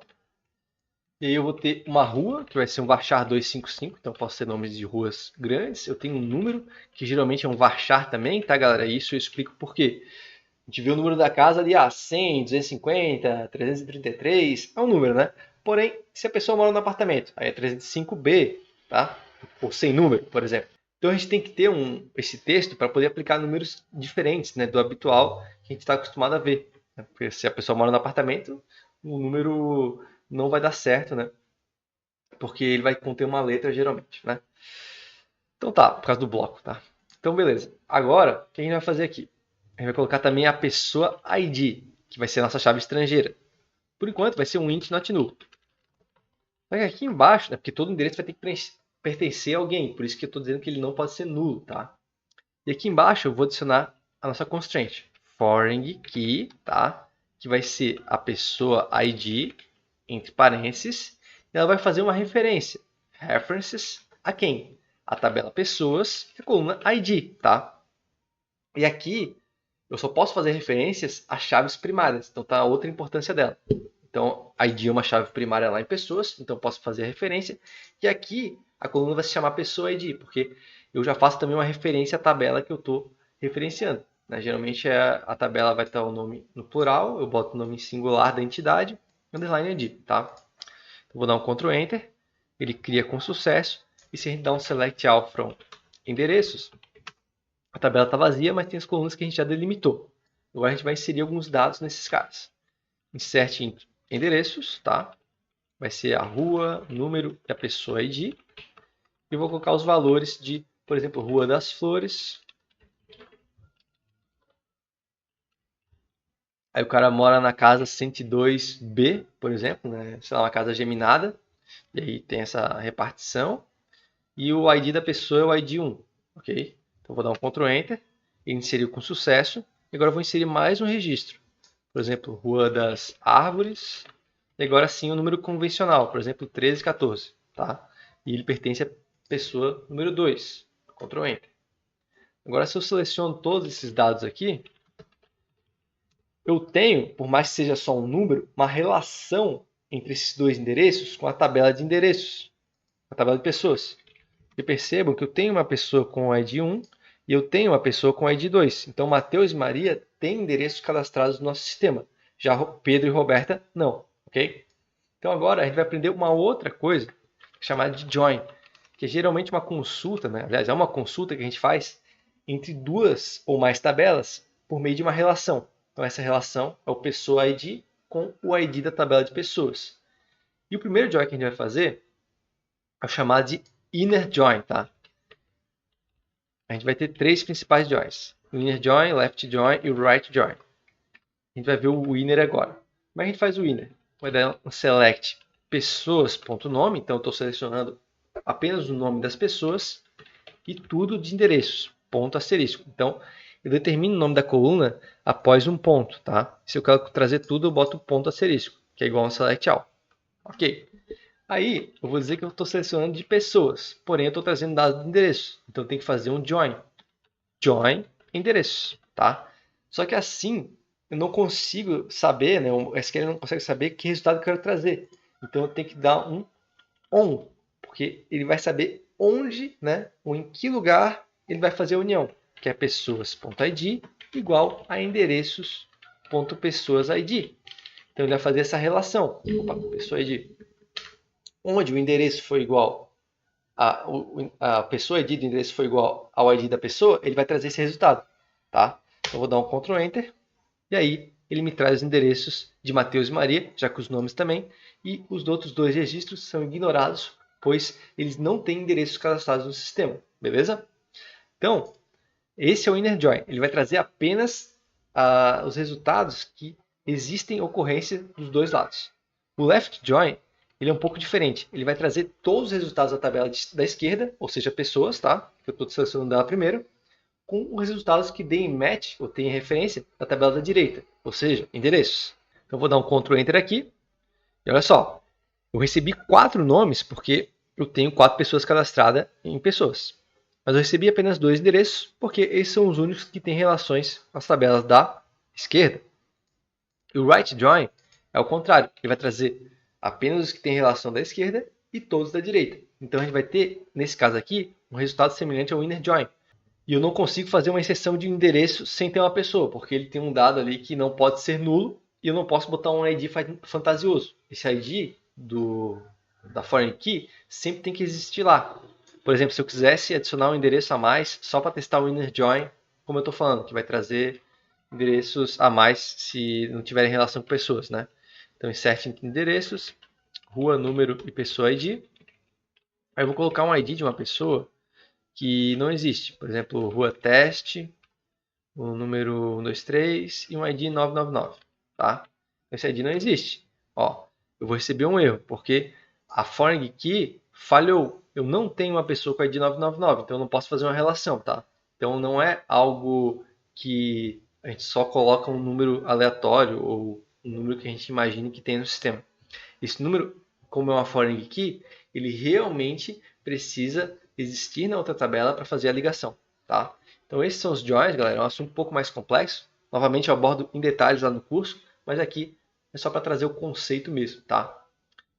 E aí eu vou ter uma rua, que vai ser um varchar 255, então eu posso ter nomes de ruas grandes. Eu tenho um número, que geralmente é um varchar também, tá, galera? Isso eu explico por quê. A gente vê o número da casa ali, 100, 250, 333, é um número, né? Porém, se a pessoa mora no apartamento, aí é 305B, tá? Ou sem número, por exemplo. Então a gente tem que ter esse texto para poder aplicar números diferentes, né, do habitual que a gente está acostumado a ver. Né? Porque se a pessoa mora no apartamento, o número não vai dar certo, né? Porque ele vai conter uma letra geralmente, né? Então tá, por causa do bloco, tá? Então beleza. Agora, o que a gente vai fazer aqui? A gente vai colocar também a pessoa ID, que vai ser a nossa chave estrangeira. Por enquanto vai ser um int not null. Só que aqui embaixo, né, porque todo endereço vai ter que pertencer a alguém, por isso que eu estou dizendo que ele não pode ser nulo, tá? E aqui embaixo eu vou adicionar a nossa constraint, foreign key, tá? Que vai ser a pessoa ID, entre parênteses, e ela vai fazer uma referência, references a quem? A tabela pessoas e a coluna ID, tá? E aqui eu só posso fazer referências a chaves primárias, então tá a outra importância dela. Então, ID é uma chave primária lá em pessoas, então posso fazer a referência. E aqui a coluna vai se chamar pessoa ID, porque eu já faço também uma referência à tabela que eu estou referenciando. Né? Geralmente a tabela vai estar o nome no plural, eu boto o nome em singular da entidade, underline ID, tá? Então, vou dar um Ctrl Enter, ele cria com sucesso, e se a gente dá um Select All from endereços, a tabela está vazia, mas tem as colunas que a gente já delimitou. Agora a gente vai inserir alguns dados nesses caras. Insert endereços, tá? Vai ser a rua, número e a pessoa ID. E vou colocar os valores de, por exemplo, Rua das Flores. Aí o cara mora na casa 102B, por exemplo, né? Sei lá, uma casa geminada. E aí tem essa repartição. E o ID da pessoa é o ID 1, ok? Então vou dar um Ctrl Enter. Ele inseriu com sucesso. E agora eu vou inserir mais um registro. Por exemplo, Rua das Árvores. E agora sim o número convencional, por exemplo, 1314, tá? E ele pertence à pessoa número 2. Ctrl Enter. Agora se eu seleciono todos esses dados aqui, eu tenho, por mais que seja só um número, uma relação entre esses dois endereços com a tabela de endereços, a tabela de pessoas. E percebam que eu tenho uma pessoa com o ID 1 e eu tenho uma pessoa com o ID 2. Então, Mateus e Maria têm endereços cadastrados no nosso sistema. Já Pedro e Roberta, não. Ok? Então, agora a gente vai aprender uma outra coisa chamada de join, que é geralmente uma consulta, né? Aliás, é uma consulta que a gente faz entre duas ou mais tabelas por meio de uma relação. Então, essa relação é o pessoa ID com o ID da tabela de pessoas. E o primeiro join que a gente vai fazer é o chamado de inner join, tá? A gente vai ter três principais joins: o inner join, left join e o right join. A gente vai ver o inner agora. Como é que a gente faz o inner? Vai dar um select pessoas.nome, então eu estou selecionando apenas o nome das pessoas e tudo de endereços, ponto asterisco. Então, eu determino o nome da coluna após um ponto, tá? Se eu quero trazer tudo, eu boto ponto asterisco, que é igual a um select all. Ok. Aí, eu vou dizer que eu estou selecionando de pessoas, porém eu estou trazendo dados de endereço. Então, eu tenho que fazer um join. Join endereços, tá? Só que assim, eu não consigo saber, né? O SQL não consegue saber que resultado eu quero trazer. Então, eu tenho que dar um on, porque ele vai saber onde, né? Ou em que lugar ele vai fazer a união, que é pessoas.id igual a endereços.pessoas.id. Então, ele vai fazer essa relação. Opa, pessoa ID. Onde o endereço foi igual a pessoa ID do endereço foi igual ao ID da pessoa, ele vai trazer esse resultado, tá? Então, eu vou dar um Ctrl Enter e aí ele me traz os endereços de Mateus e Maria, já que os nomes também, e os outros dois registros são ignorados, pois eles não têm endereços cadastrados no sistema, beleza? Então, esse é o inner join. Ele vai trazer apenas os resultados que existem ocorrência dos dois lados. O left join ele é um pouco diferente. Ele vai trazer todos os resultados da tabela da esquerda, ou seja, pessoas, tá? Que eu estou selecionando dela primeiro, com os resultados que deem match, ou tenham referência, da tabela da direita, ou seja, endereços. Então, eu vou dar um Ctrl Enter aqui, e olha só, eu recebi 4 nomes porque eu tenho 4 pessoas cadastradas em pessoas. Mas eu recebi apenas 2 endereços porque esses são os únicos que têm relações com as tabelas da esquerda. E o right join é o contrário, ele vai trazer apenas os que têm relação da esquerda e todos da direita. Então a gente vai ter, nesse caso aqui, um resultado semelhante ao inner join. E eu não consigo fazer uma exceção de um endereço sem ter uma pessoa, porque ele tem um dado ali que não pode ser nulo e eu não posso botar um ID fantasioso. Esse ID da foreign key sempre tem que existir lá. Por exemplo, se eu quisesse adicionar um endereço a mais só para testar o inner join, como eu estou falando, que vai trazer endereços a mais se não tiverem relação com pessoas, né? Então, insert entre endereços, rua, número e pessoa ID. Aí eu vou colocar um ID de uma pessoa que não existe. Por exemplo, rua teste, o número 123 e um ID 999, tá? Esse ID não existe. Ó, eu vou receber um erro, porque a foreign key falhou. Eu não tenho uma pessoa com ID 999, então eu não posso fazer uma relação, tá? Então não é algo que a gente só coloca um número aleatório ou um número que a gente imagine que tem no sistema. Esse número, como é uma foreign key, ele realmente precisa existir na outra tabela para fazer a ligação, tá? Então esses são os joins, galera, é um assunto um pouco mais complexo. Novamente eu abordo em detalhes lá no curso, mas aqui é só para trazer o conceito mesmo, tá?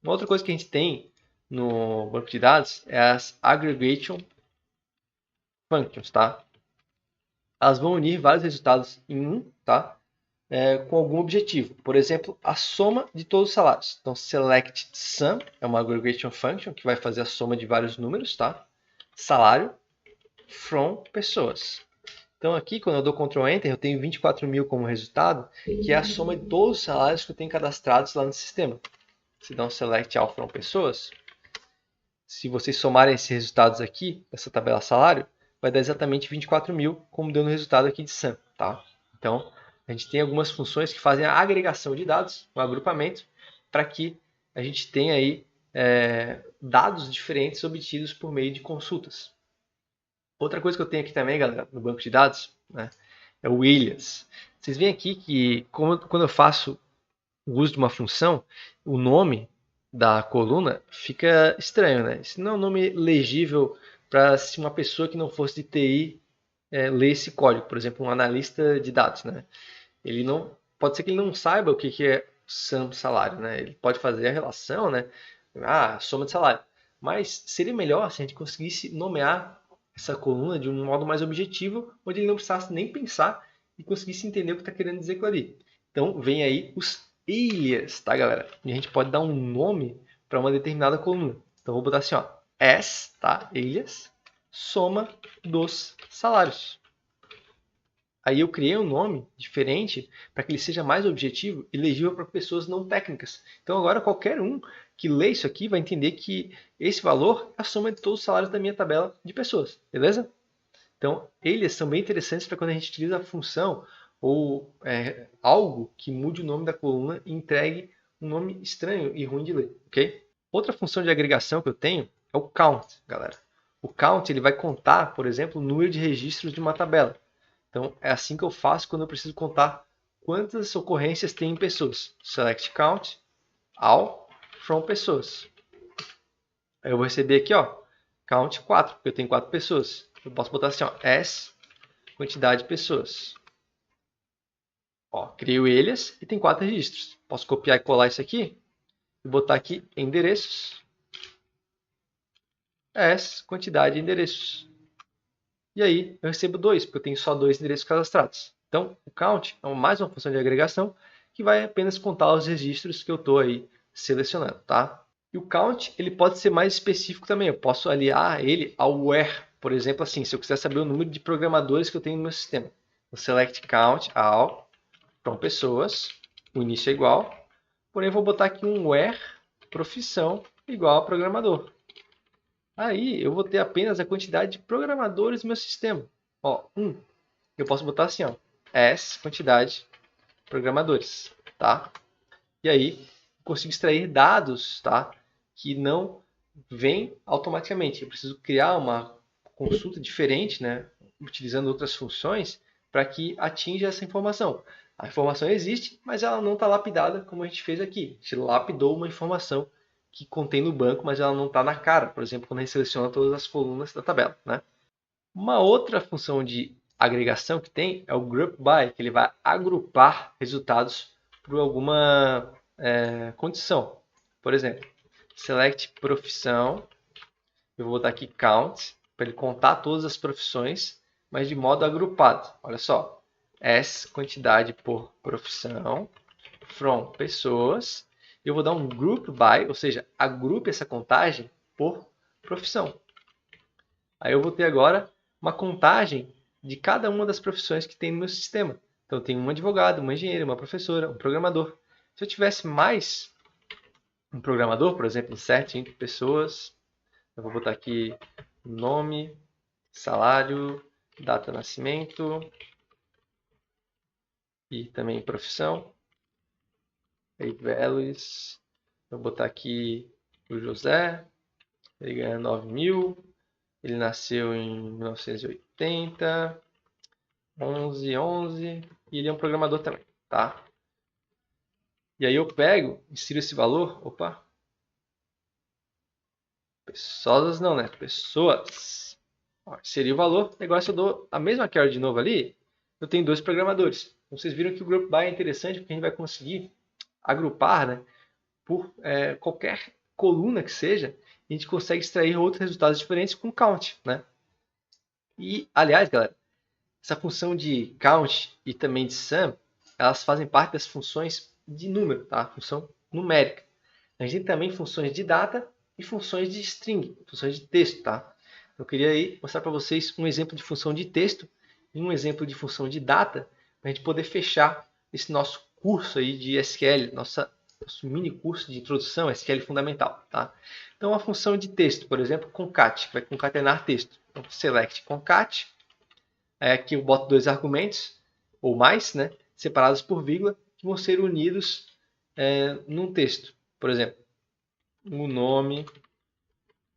Uma outra coisa que a gente tem no banco de dados é as aggregation functions, tá? Elas vão unir vários resultados em um, tá? Com algum objetivo. Por exemplo, a soma de todos os salários. Então, select sum é uma aggregation function que vai fazer a soma de vários números, tá? Salário from pessoas. Então, aqui, quando eu dou Ctrl Enter, eu tenho 24.000 como resultado, que é a soma de todos os salários que eu tenho cadastrados lá no sistema. Se dá um select all from pessoas, se vocês somarem esses resultados aqui, essa tabela salário, vai dar exatamente 24.000, como deu no resultado aqui de sum, tá? Então, a gente tem algumas funções que fazem a agregação de dados, o agrupamento, para que a gente tenha aí dados diferentes obtidos por meio de consultas. Outra coisa que eu tenho aqui também, galera, no banco de dados, né, é o alias. Vocês veem aqui que quando eu faço o uso de uma função, o nome da coluna fica estranho, né? Isso não é um nome legível para se uma pessoa que não fosse de TI ler esse código, por exemplo, um analista de dados, né? Ele não pode ser que ele não saiba o que é sum salário, né? Ele pode fazer a relação, né? Ah, soma de salário. Mas seria melhor se a gente conseguisse nomear essa coluna de um modo mais objetivo, onde ele não precisasse nem pensar e conseguisse entender o que está querendo dizer aquilo ali. Então, vem aí os alias, tá, galera? E a gente pode dar um nome para uma determinada coluna. Então, vou botar assim, ó, S, tá? Alias, soma dos salários. Aí eu criei um nome diferente para que ele seja mais objetivo e legível para pessoas não técnicas. Então agora qualquer um que lê isso aqui vai entender que esse valor é a soma de todos os salários da minha tabela de pessoas, beleza? Então eles são bem interessantes para quando a gente utiliza a função ou algo que mude o nome da coluna e entregue um nome estranho e ruim de ler, ok? Outra função de agregação que eu tenho é o count, galera. O count ele vai contar, por exemplo, o número de registros de uma tabela. Então, é assim que eu faço quando eu preciso contar quantas ocorrências tem em pessoas. Select count, all, from pessoas. Aí eu vou receber aqui, ó, count 4, porque eu tenho 4 pessoas. Eu posso botar assim, ó, s, quantidade de pessoas. Ó, crio eles e tem 4 registros. Posso copiar e colar isso aqui e botar aqui endereços. S, quantidade de endereços. E aí eu recebo 2, porque eu tenho só 2 endereços cadastrados. Então, o count é mais uma função de agregação que vai apenas contar os registros que eu estou aí selecionando, tá? E o count ele pode ser mais específico também. Eu posso aliar ele ao where, por exemplo, assim, se eu quiser saber o número de programadores que eu tenho no meu sistema. O select count all from pessoas, o início é igual, porém eu vou botar aqui um where profissão igual a programador. Aí eu vou ter apenas a quantidade de programadores no meu sistema. Ó, eu posso botar assim, ó, S quantidade de programadores, tá? E aí consigo extrair dados, tá? Que não vêm automaticamente. Eu preciso criar uma consulta diferente, né? Utilizando outras funções para que atinja essa informação. A informação existe, mas ela não está lapidada como a gente fez aqui. A gente lapidou uma informação que contém no banco, mas ela não está na cara. Por exemplo, quando a gente seleciona todas as colunas da tabela, né? Uma outra função de agregação que tem é o group by, que ele vai agrupar resultados por alguma condição. Por exemplo, select profissão, eu vou botar aqui count, para ele contar todas as profissões, mas de modo agrupado. Olha só, S quantidade por profissão, from pessoas, eu vou dar um group by, ou seja, agrupe essa contagem por profissão. Aí eu vou ter agora uma contagem de cada uma das profissões que tem no meu sistema. Então, eu tenho um advogado, uma engenheira, uma professora, um programador. Se eu tivesse mais um programador, por exemplo, insert entre pessoas, eu vou botar aqui nome, salário, data de nascimento e também profissão. Aí, values, vou botar aqui o José, ele ganha 9 mil, ele nasceu em 1980, 11, e ele é um programador também, tá? E aí eu pego, insiro esse valor, opa, pessoas não, né? Pessoas. Ó, inseri o valor, negócio eu dou a mesma carry de novo ali, eu tenho 2 programadores. Então vocês viram que o group by é interessante porque a gente vai conseguir agrupar, né, por qualquer coluna que seja, a gente consegue extrair outros resultados diferentes com count, né? E, aliás, galera, essa função de count e também de sum, elas fazem parte das funções de número, tá? Função numérica. A gente tem também funções de data e funções de string, funções de texto, tá? Eu queria aí mostrar para vocês um exemplo de função de texto e um exemplo de função de data para a gente poder fechar esse nosso curso aí de SQL, nosso mini curso de introdução a SQL fundamental, tá? Então, a função de texto, por exemplo, concat, que vai concatenar texto. Então, select concat, aqui eu boto 2 argumentos ou mais, né, separados por vírgula, que vão ser unidos num texto. Por exemplo, o nome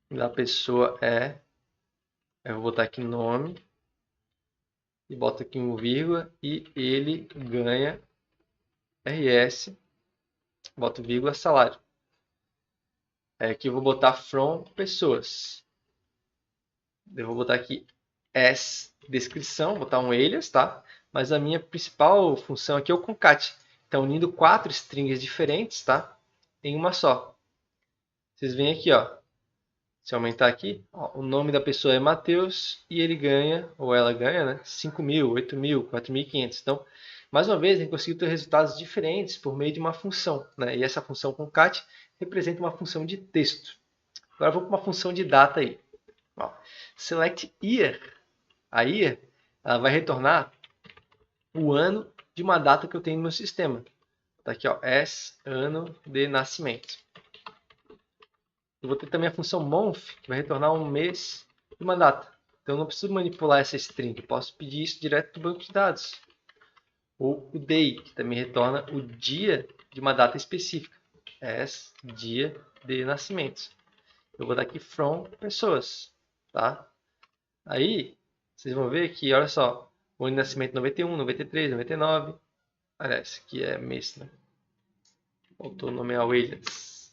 da pessoa eu vou botar aqui nome e boto aqui um vírgula e ele ganha RS, boto vírgula salário. Aqui eu vou botar from pessoas. Eu vou botar aqui as descrição, botar um alias, tá? Mas a minha principal função aqui é o concat. está unindo 4 strings diferentes, tá? Em uma só. Vocês veem aqui, ó. Se eu aumentar aqui, ó, o nome da pessoa é Matheus e ele ganha, ou ela ganha, né? 5.000, 8.000, 4.500. Então, mais uma vez, a gente conseguiu ter resultados diferentes por meio de uma função, né? E essa função concat representa uma função de texto. Agora vou para uma função de data aí. Ó, select year. A year, ela vai retornar o ano de uma data que eu tenho no meu sistema. Tá aqui, ó, ano de nascimento. Eu vou ter também a função month, que vai retornar um mês e uma data. Então eu não preciso manipular essa string, eu posso pedir isso direto do banco de dados. Ou o day, que também retorna o dia de uma data específica. Dia de nascimento. Eu vou dar aqui from pessoas, tá? Aí, vocês vão ver que, olha só, o ano de nascimento 91, 93, 99. Aliás, aqui é mês, né? Faltou nomear o Williams.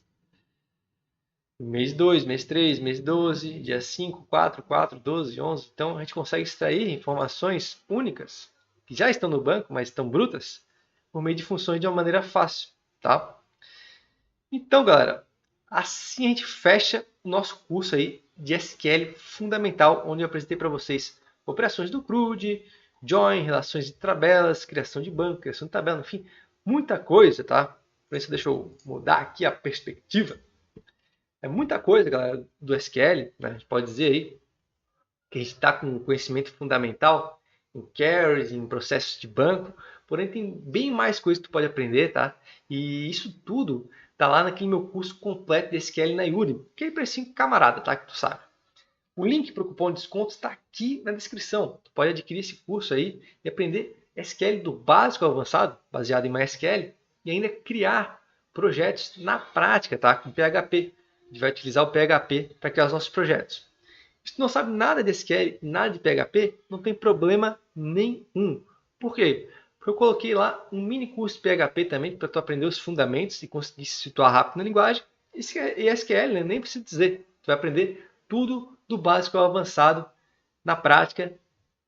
Mês 2, mês 3, mês 12, dia 5, 4, 4, 12, 11. Então, a gente consegue extrair informações únicas, que já estão no banco, mas estão brutas, por meio de funções de uma maneira fácil, tá? Então, galera, assim a gente fecha o nosso curso aí de SQL fundamental, onde eu apresentei para vocês operações do CRUD, join, relações de tabelas, criação de banco, criação de tabela, enfim, muita coisa, tá? Por isso, deixa eu mudar aqui a perspectiva. É muita coisa, galera, do SQL, né? A gente pode dizer aí que a gente está com conhecimento fundamental em queries, em processos de banco, porém tem bem mais coisas que tu pode aprender, tá? E isso tudo tá lá naquele meu curso completo de SQL na Udemy, que é precinho camarada, tá? Que tu sabe. O link para o cupom de desconto está aqui na descrição. Tu pode adquirir esse curso aí e aprender SQL do básico ao avançado, baseado em MySQL, e ainda criar projetos na prática, tá? Com PHP. A gente vai utilizar o PHP para criar os nossos projetos. Se tu não sabe nada de SQL, nada de PHP, não tem problema nenhum. Por quê? Porque eu coloquei lá um mini curso de PHP também para tu aprender os fundamentos e conseguir se situar rápido na linguagem. E SQL, né? Nem preciso dizer. Tu vai aprender tudo do básico ao avançado na prática,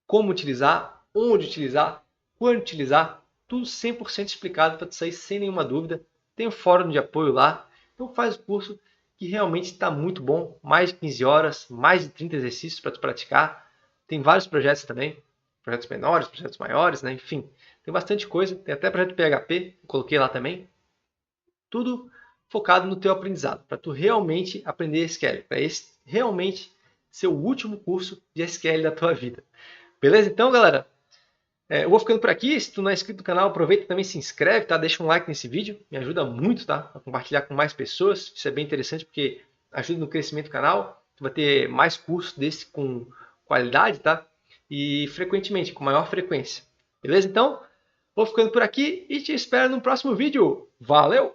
como utilizar, onde utilizar, quando utilizar, tudo 100% explicado para tu sair sem nenhuma dúvida. Tem um fórum de apoio lá, então faz o curso que realmente está muito bom, mais de 15 horas, mais de 30 exercícios para tu praticar. Tem vários projetos também, projetos menores, projetos maiores, né? Enfim, tem bastante coisa, tem até projeto PHP, coloquei lá também. Tudo focado no teu aprendizado, para tu realmente aprender SQL, para esse realmente ser o último curso de SQL da tua vida. Beleza? Então, galera, eu vou ficando por aqui. Se tu não é inscrito no canal, aproveita e também se inscreve, tá? Deixa um like nesse vídeo, me ajuda muito, tá? A compartilhar com mais pessoas. Isso é bem interessante porque ajuda no crescimento do canal. Tu vai ter mais cursos desse com qualidade, tá? E frequentemente, com maior frequência. Beleza? Então, vou ficando por aqui e te espero no próximo vídeo. Valeu!